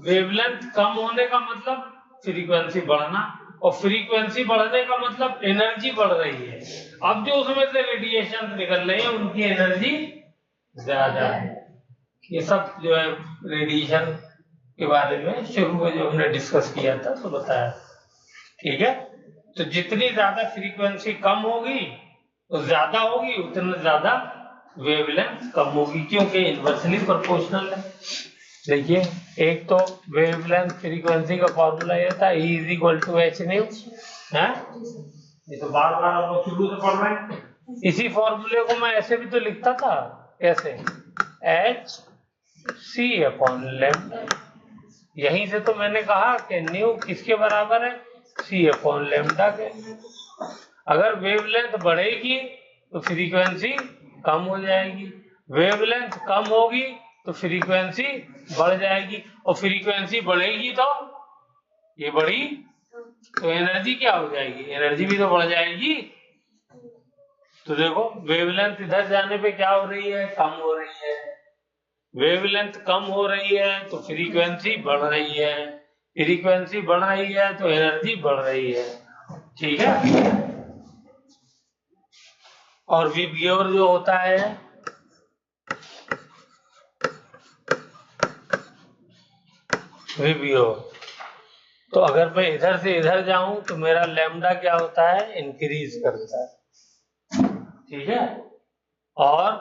वेवलेंथ कम होने का मतलब फ्रीक्वेंसी बढ़ना, और फ्रीक्वेंसी बढ़ने का मतलब एनर्जी बढ़ रही है। अब जो उसमें से रेडिएशन निकल रहे हैं उनकी एनर्जी ज्यादा है। ये सब जो है रेडिएशन के बारे में शुरू में जो हमने डिस्कस किया था तो बताया, ठीक है। तो जितनी ज्यादा फ्रीक्वेंसी कम होगी तो ज्यादा होगी, उतना ज्यादा वेवलेंथ कम होगी, क्योंकि इन्वर्सली प्रोपोर्शनल है। देखिए, एक तो वेवलेंथ फ्रीक्वेंसी का फॉर्मूला ये था E is equal to H nu है, ये तो बार बार हम लोग शुरू से पढ़ रहे हैं। इसी फॉर्मूले को मैं ऐसे भी तो लिखता था, कैसे, एच सी अपॉन लैम्डा। यहीं से तो मैंने कहा कि न्यू किसके बराबर है, सी अपॉन लैम्डा के। अगर वेवलेंथ बढ़ेगी तो फ्रीक्वेंसी कम हो जाएगी, वेवलेंथ कम होगी तो फ्रीक्वेंसी बढ़ जाएगी, और फ्रीक्वेंसी बढ़ेगी तो ये बढ़ी तो एनर्जी क्या हो जाएगी, एनर्जी भी तो बढ़ जाएगी। तो देखो वेवलेंथ इधर जाने पे क्या हो रही है, कम हो रही है। वेवलेंथ कम हो रही है तो फ्रीक्वेंसी बढ़ रही है, फ्रीक्वेंसी बढ़ रही है तो एनर्जी बढ़ रही है, ठीक है। और विब्योर जो होता है, विब्योर, तो अगर मैं इधर से इधर जाऊं तो मेरा लैम्डा क्या होता है, इंक्रीज करता है, ठीक है। और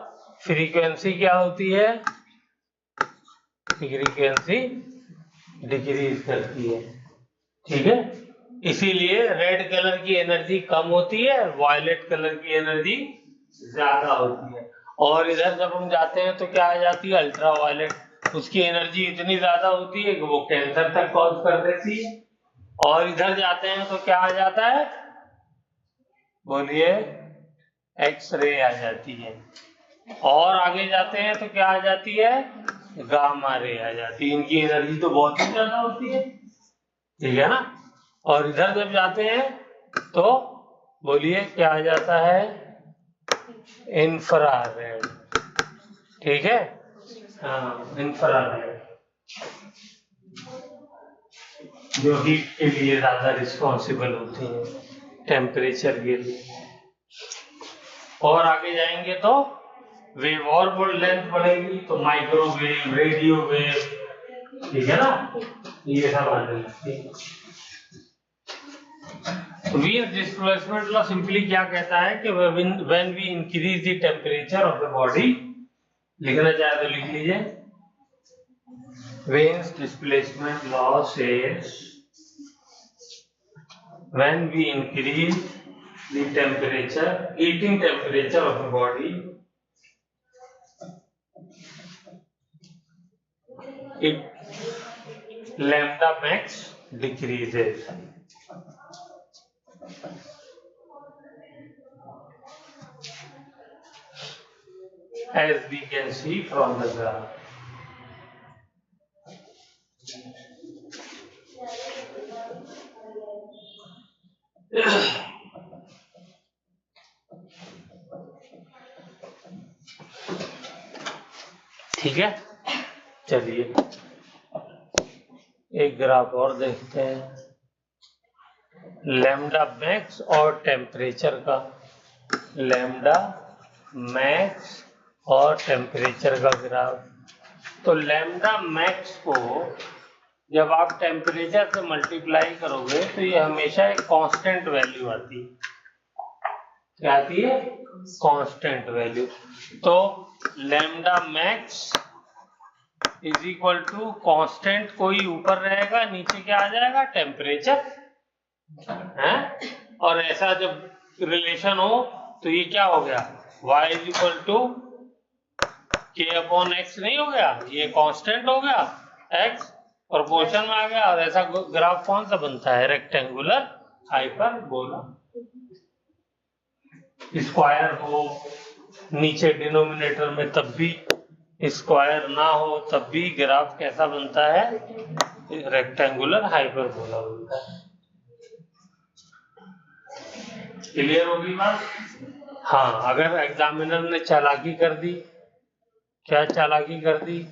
फ्रीक्वेंसी क्या होती है, फ्रीक्वेंसी डिक्रीज करती है, ठीक है। इसीलिए रेड कलर की एनर्जी कम होती है, वायलेट कलर की एनर्जी ज्यादा होती है। और इधर जब हम जाते हैं तो क्या आ जाती है, अल्ट्रा वायलेट, उसकी एनर्जी इतनी ज्यादा होती है कि वो कैंसर तक कॉज कर देती है। और इधर जाते हैं तो क्या आ जाता है, बोलिए, एक्स रे आ जाती है। और आगे जाते हैं तो क्या आ जाती है, गामा रे आ जाती है। इनकी एनर्जी तो बहुत ही ज्यादा होती है, ठीक है ना। और इधर जब जाते हैं तो बोलिए क्या आ जाता है, इंफ्रारेड, ठीक है, हाँ इंफ्रारेड, जो हीट के लिए ज्यादा रिस्पॉन्सिबल होती है, टेम्परेचर के लिए। और आगे जाएंगे तो वेव और लेंथ बढ़ेगी तो माइक्रोवेव, रेडियो वेव, ठीक है ना, ये सब आने लगती है। Weins displacement law सिंपली क्या कहता है कि when we increase the temperature of the body, लिखना चाहे तो लिख लीजिए, Weins displacement law says when we increase the temperature, heating temperature of the body, it lambda max decreases. As we can see from the graph. ठीक है, चलिए एक graph और देखते हैं, लैम्डा मैक्स और टेम्परेचर का, लैम्डा मैक्स और टेम्परेचर का ग्राफ। तो लैम्डा मैक्स को जब आप टेम्परेचर से मल्टीप्लाई करोगे तो ये हमेशा एक कांस्टेंट वैल्यू आती है, क्या आती है, कांस्टेंट वैल्यू। तो lambda max is equal to constant, कोई ऊपर रहेगा नीचे क्या आ जाएगा, टेम्परेचर है। और ऐसा जब रिलेशन हो तो ये क्या हो गया, y is equal to k upon x नहीं हो गया, ये कांस्टेंट हो गया, x प्रोपोर्शन में आ गया, और ऐसा ग्राफ कौन सा बनता है, रेक्टेंगुलर हाइपरबोला। स्क्वायर हो नीचे डिनोमिनेटर में तब भी, स्क्वायर ना हो तब भी ग्राफ कैसा बनता है, रेक्टेंगुलर हाइपरबोला बनता है। क्लियर होगी बात? हाँ, अगर एग्जामिनर ने चालाकी कर दी, क्या चालाकी कर दी,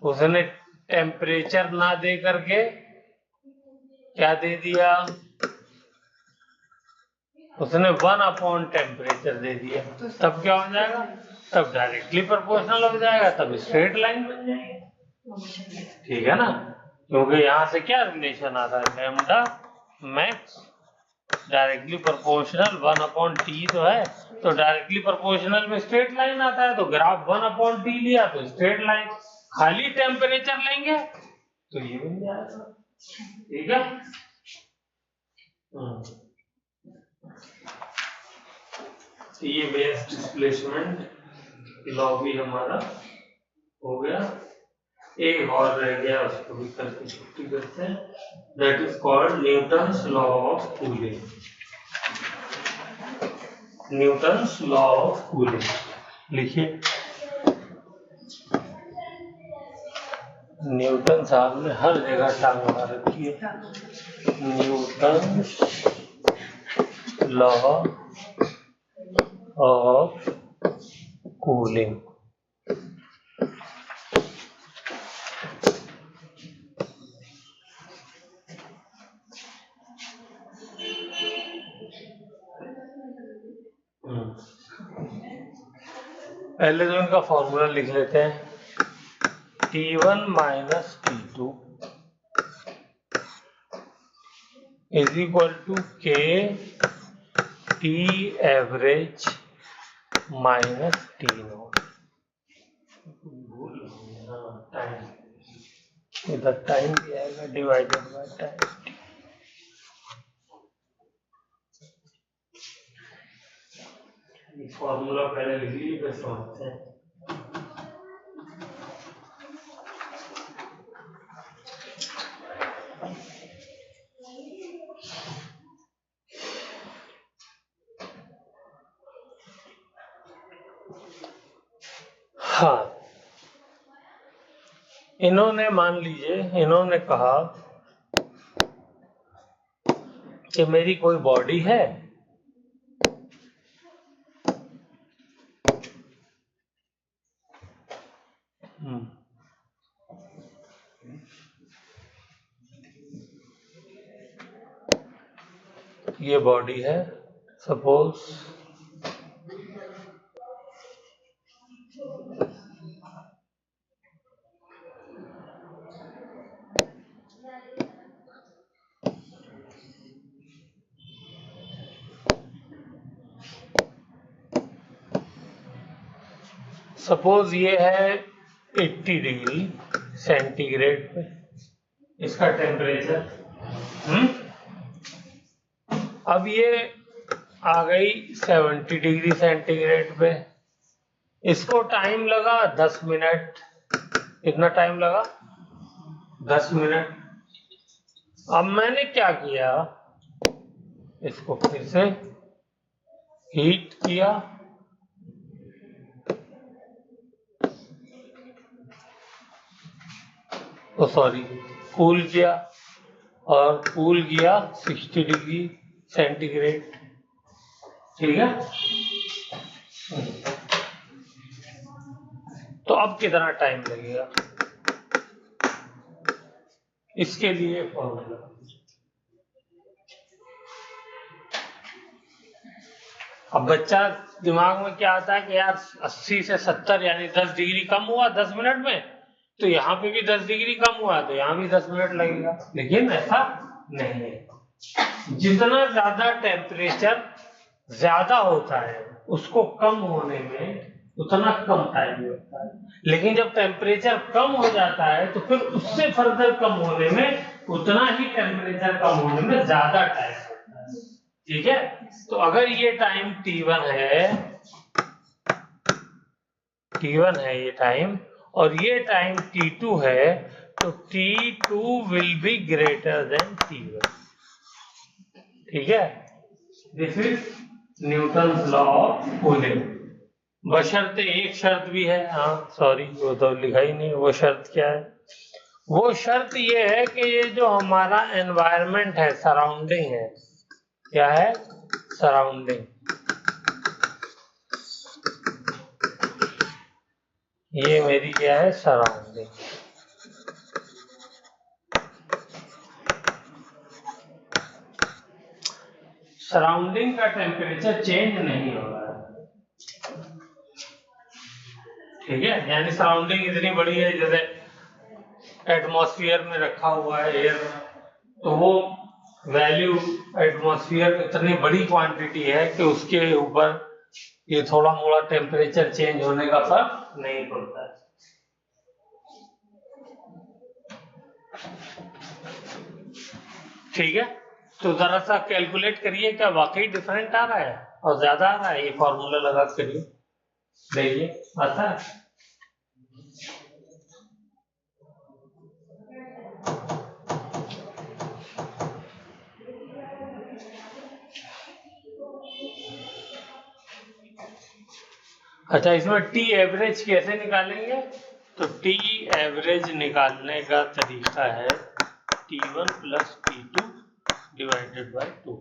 उसने टेम्परेचर ना दे करके क्या दे दिया, उसने 1 अपॉन टेम्परेचर दे दिया, तब क्या हो जाएगा, तब डायरेक्टली प्रोपोर्शनल हो जाएगा, तब स्ट्रेट लाइन बन जाएगी। ठीक है ना, क्योंकि यहां से क्या रिलेशन आता है, lambda max directly proportional 1 upon T तो है, तो डायरेक्टली प्रोपोर्शनल में स्ट्रेट लाइन आता है, तो ग्राफ 1 अपॉन टी लिया तो स्ट्रेट लाइन, खाली टेम्परेचर लेंगे तो ये बन जाएगा। ठीक है, ये बेस डिस्प्लेसमेंट लॉ भी हमारा हो गया। एक और रह गया, उसको भी करके छुट्टी करते हैं, that is called Newton's law of cooling. Newton's law of cooling लिखिए। न्यूटन साहब ने हर जगह टांग लगा रखी है, न्यूटन्स लॉ ऑफ कूलिंग। पहले तो इनका फॉर्मूला लिख लेते हैं, T1 minus T2 is equal to K T average minus T naught. Time, इधर टाइम भी आएगा डिवाइडेड बाय टाइम। फॉर्मूला पहले लिख लीजिए, फिर समझते हैं। हाँ, इन्होंने मान लीजिए, इन्होंने कहा कि मेरी कोई बॉडी है, ये बॉडी है, सपोज ये है 80 डिग्री सेंटीग्रेड पे इसका टेम्परेचर। अब ये आ गई 70 डिग्री सेंटीग्रेड पे, इसको टाइम लगा 10 मिनट। कितना टाइम लगा, 10 मिनट। अब मैंने क्या किया, इसको फिर से हीट किया, कूल किया, और कूल किया 60 डिग्री सेंटीग्रेड। ठीक है, तो अब कितना टाइम लगेगा, इसके लिए फॉर्मूला, अब बच्चा दिमाग में क्या आता है कि यार 80 से 70 यानी 10 डिग्री कम हुआ 10 मिनट में, तो यहाँ पे भी 10 डिग्री कम हुआ तो यहाँ भी 10 मिनट लगेगा। लेकिन ऐसा नहीं है, जितना ज्यादा टेम्परेचर ज्यादा होता है उसको कम होने में उतना कम टाइम लगता है, लेकिन जब टेम्परेचर कम हो जाता है तो फिर उससे फर्दर कम होने में उतना ही टेम्परेचर कम होने में ज्यादा टाइम लगता है। ठीक है, तो अगर ये टाइम T1 है, T1 है ये टाइम और ये टाइम T2 है, तो T2 will be greater than T1। ठीक है, this is Newton's law of cooling. बशर्ते एक शर्त भी है, हाँ सॉरी वो तो लिखा ही नहीं, वो शर्त क्या है? वो शर्त ये है कि ये जो हमारा एनवायरनमेंट है, सराउंडिंग है, क्या है? सराउंडिंग। ये मेरी क्या है? सराउंडिंग। सराउंडिंग का टेम्परेचर चेंज नहीं हो रहा है। ठीक है, यानी सराउंडिंग इतनी बड़ी है, जैसे एटमॉस्फेयर में रखा हुआ है एयर, तो वो वैल्यू एटमॉस्फेयर इतनी बड़ी क्वांटिटी है कि उसके ऊपर ये थोड़ा मोड़ा टेम्परेचर चेंज होने का फर्क नहीं पड़ता है। ठीक है, तो जरा सा कैलकुलेट करिए, क्या वाकई डिफरेंट आ रहा है और ज्यादा आ रहा है? ये फॉर्मूला लगा करिए, देखिए आता है। अच्छा, इसमें टी एवरेज कैसे निकालेंगे? तो टी एवरेज निकालने का तरीका है T1 plus T2 divided by 2।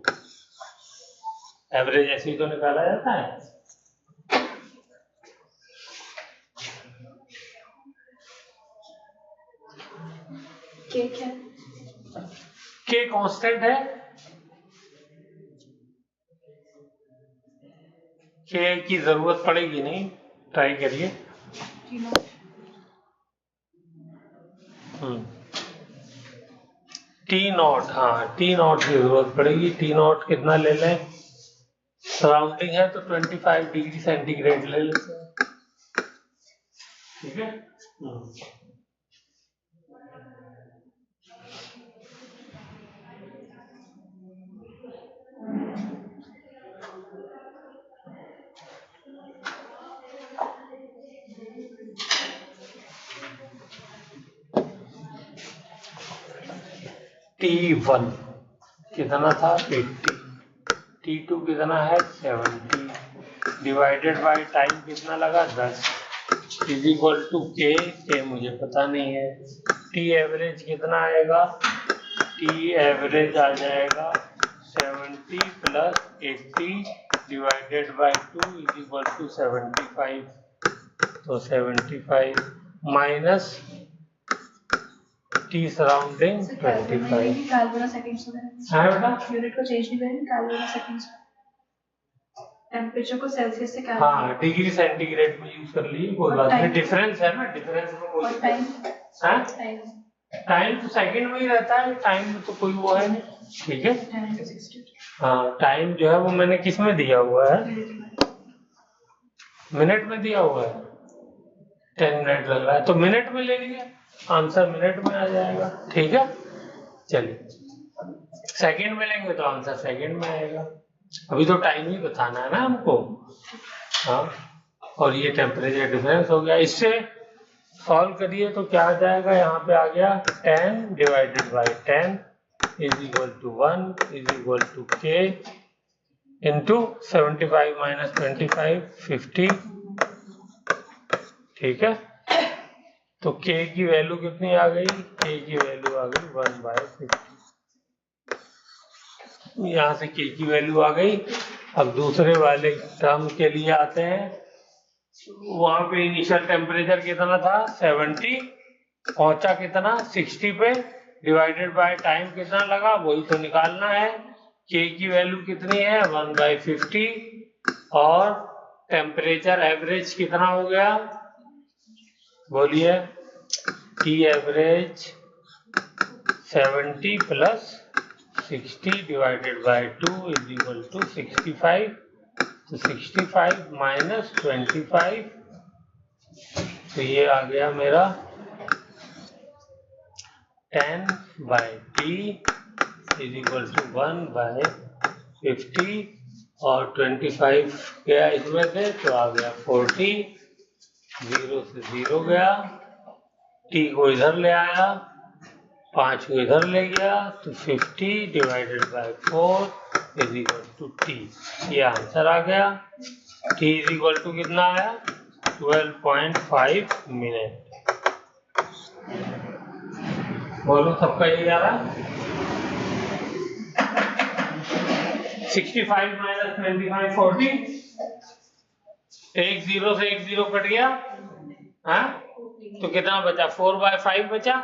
Average ऐसे ही तो निकाला जाता है। के कांस्टेंट है, के की जरूरत पड़ेगी नहीं, ट्राई करिए। टी नॉट, हाँ टी नॉट की जरूरत पड़ेगी। टी नॉट कितना ले लें? सराउंडिंग है तो 25 डिग्री सेंटीग्रेड ले लेते हैं। ठीक है, T1 कितना था? 80, T2 कितना है? 70, डिवाइडेड बाय टाइम कितना लगा? 10, इज इक्वल टू के मुझे पता नहीं है। टी एवरेज कितना आएगा? टी एवरेज आ जाएगा 70 plus 80 divided by 2 is equal to 75। तो 75 माइनस टी सराउंडिंग 25। हाँ बेटा, यूनिट को चेंज नहीं करेंगे, कैलोरी सेकंड्स, टेम्परेचर को सेल्सियस से कैलोरी, हाँ डिग्री सेंटीग्रेड में यूज कर ली, कोई बात नहीं। डिफरेंस है ना, डिफरेंस में कोई टाइम, हाँ टाइम तो सेकंड में ही रहता है, टाइम में तो कोई वो है नहीं। ठीक है, हाँ टाइम जो है वो मैंने किस में दिया हुआ है? मिनट में दिया हुआ है। 10 मिनट लग रहा है तो मिनट में ले लीजिए, आंसर मिनट में आ जाएगा। ठीक है, चलिए सेकंड में लेंगे तो आंसर सेकंड में आएगा। अभी तो टाइम ही बताना है ना हमको। हाँ, और ये टेम्परेचर डिफरेंस हो गया। इससे सॉल्व करिए तो क्या आ जाएगा? यहाँ पे आ गया 10 divided by 10 is equal to 1 is equal to K into 75 minus 25 50। ठीक है, तो k की वैल्यू कितनी आ गई? k की वैल्यू आ गई 1/50। यहाँ से k की वैल्यू आ गई। अब दूसरे वाले टर्म के लिए आते हैं। वहां पे इनिशियल टेम्परेचर कितना था? 70, पहुंचा कितना? 60 पे, डिवाइडेड बाय टाइम कितना लगा? वही तो निकालना है। k की वैल्यू कितनी है? 1/50 और टेम्परेचर एवरेज कितना हो गया? बोलिए। T average 70 plus 60 divided by 2 is equal to 65। तो 65 माइनस 25, तो ये आ गया मेरा 10/t इज इक्वल टू 1/50 और 25 गया इसमें से तो आ गया 40। 0 से 0 गया, t को इधर ले आया, 5 को इधर ले गया, तो 50 divided by 4 is equal to t। ये आंसर आ गया। t इज इक्वल टू कितना आया? 12.5 मिनट। बोलो सबका ये आ रहा? 65 माइनस 25 40। एक 0 से एक 0 कट गया, हाँ? तो कितना बचा? 4/5 बचा।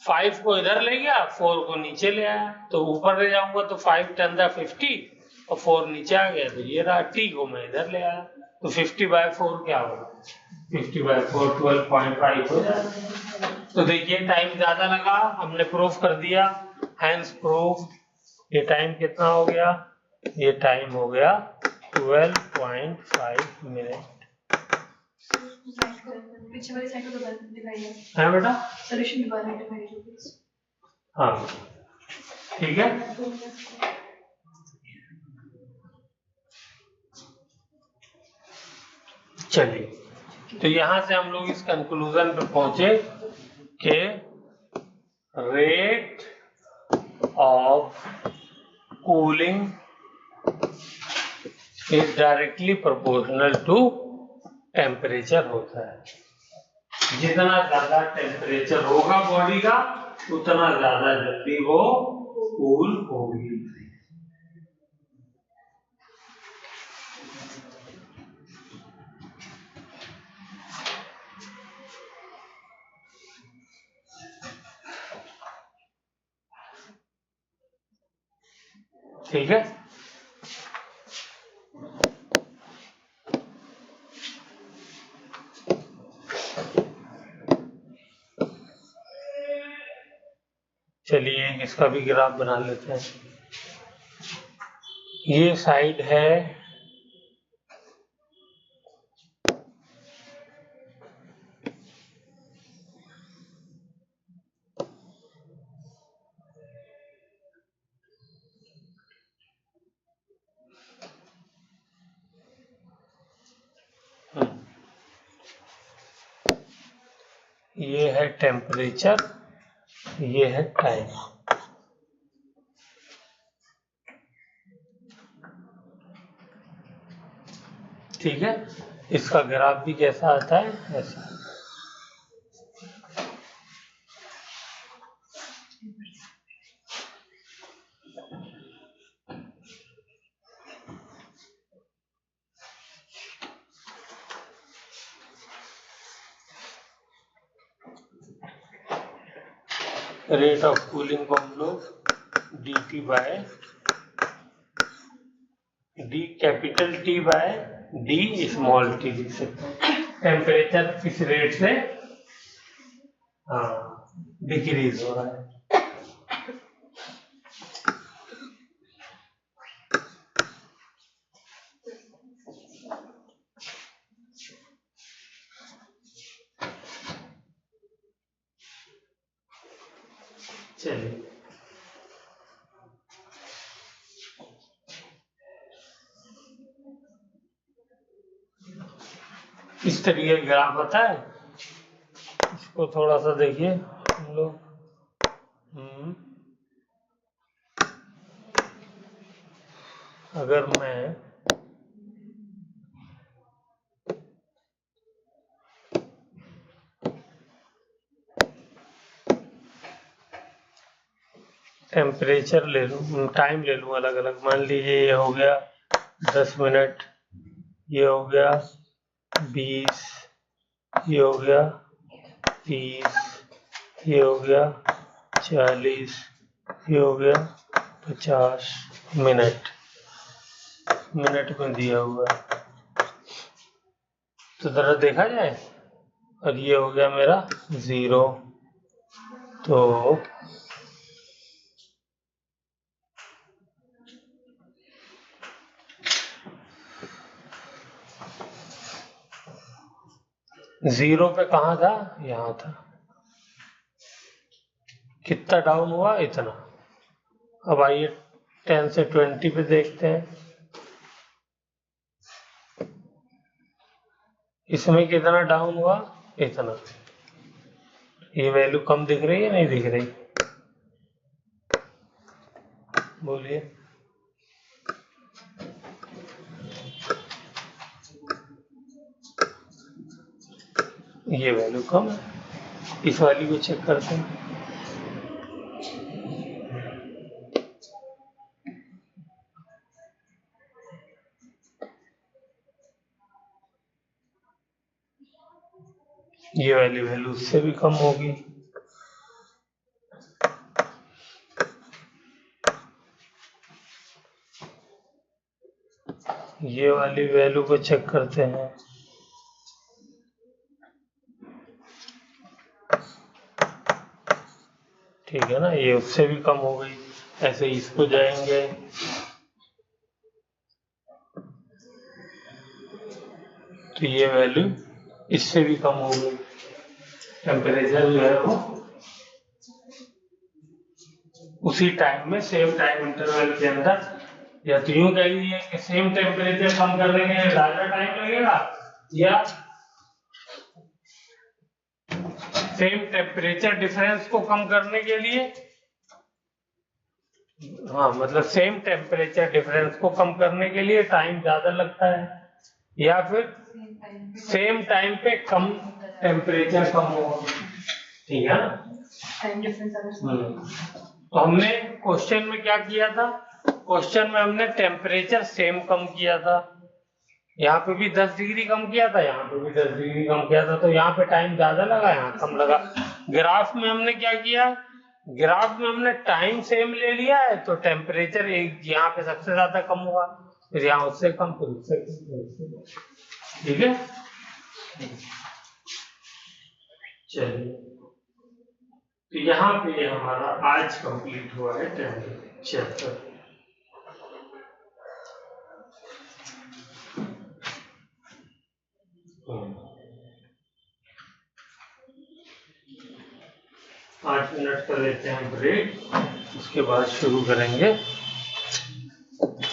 5 को इधर ले गया, 4 को नीचे ले आया, तो ऊपर ले जाऊंगा तो 5 10 50 और 4 नीचे आ गया, तो ये रहा। t को मैं इधर ले आया, तो 50/4 क्या होगा? 50/4 12.5 हो जाएगा। तो देखिए टाइम ज्यादा लगा, हमने प्रूफ कर दिया, हैंस प्रूफ। ये टाइम कितना हो गया? ये टाइम हो गया 12.5 मिनट। पीछे वाली साइड को दिखाइए। है बेटा? सॉल्यूशन दोबारा दिखाइए। हाँ ठीक है। चलिए, तो यहां से हम लोग इस कंक्लूजन पे पहुंचे कि rate of cooling is directly proportional to temperature होता है। जितना ज्यादा टेम्परेचर होगा बॉडी का, उतना ज्यादा जल्दी वो कूल होगी। ठीक है। चलिए इसका भी ग्राफ बना लेते हैं। ये साइड है ये है टेम्परेचर, ये है टाइम। ठीक है। इसका ग्राफ भी कैसा आता है? ऐसा। रेट ऑफ कूलिंग को हम लोग dt by d capital T by d small t लिख सकते हैं। टेम्परेचर किस रेट से डिक्रीज हो रहा है। चलिए इस तरीके का ग्राफ आता है। इसको थोड़ा सा देखिए हम लोग। अगर मैं टेम्परेचर ले लूँ, टाइम ले लूँ अलग अलग, मान लीजिए ये हो गया 10 मिनट, ये हो गया 20, ये हो गया 30, ये हो गया 40, ये हो गया 50 मिनट। मिनट में दिया हुआ है, तो जरा देखा जाए। और ये हो गया मेरा 0, तो जीरो पे कहाँ था? यहाँ था। कितना डाउन हुआ? इतना। अब आइए 10 से 20 पे देखते हैं। इसमें कितना डाउन हुआ, इतना। ये वैल्यू कम दिख रही है, नहीं दिख रही? बोलिए। ये वैल्यू कम है, इस वाली को चेक करते हैं। ये वाली वैल्यू उससे भी कम होगी। ये वाली वैल्यू को चेक करते हैं। ठीक है ना, ये उससे भी कम हो गई। ऐसे इसको जाएंगे, तो ये वैल्यू इससे भी कम हो गई। टेम्परेचर जो है वो उसी टाइम में, सेम टाइम इंटरवल के अंदर, या तो यूं कह लीजिए कि सेम टेम्परेचर कम करने के लिए ज्यादा टाइम लगेगा, या सेम टेम्परेचर डिफरेंस को कम करने के लिए, हाँ मतलब सेम टेम्परेचर डिफरेंस को कम करने के लिए टाइम ज्यादा लगता है, या फिर सेम टाइम पे कम टेम्परेचर कम होगा। ठीक है ना? Time difference. तो हमने क्वेश्चन में क्या किया था? क्वेश्चन में हमने टेम्परेचर सेम कम किया था, यहाँ पे भी 10 डिग्री कम किया था, यहाँ पे भी 10 डिग्री कम किया था, तो यहाँ पे टाइम ज्यादा लगा, यहाँ कम लगा। ग्राफ में हमने क्या किया? ग्राफ में हमने टाइम सेम ले लिया है, तो टेम्परेचर एक यहाँ पे सबसे ज्यादा कम हुआ, फिर यहाँ उससे कम, फिर उससे कम। ठीक है, चलिए, तो यहाँ पे हमारा आज कंप्लीट हुआ है 10th चैप्टर। पाँच मिनट का लेते हैं ब्रेक, उसके बाद शुरू करेंगे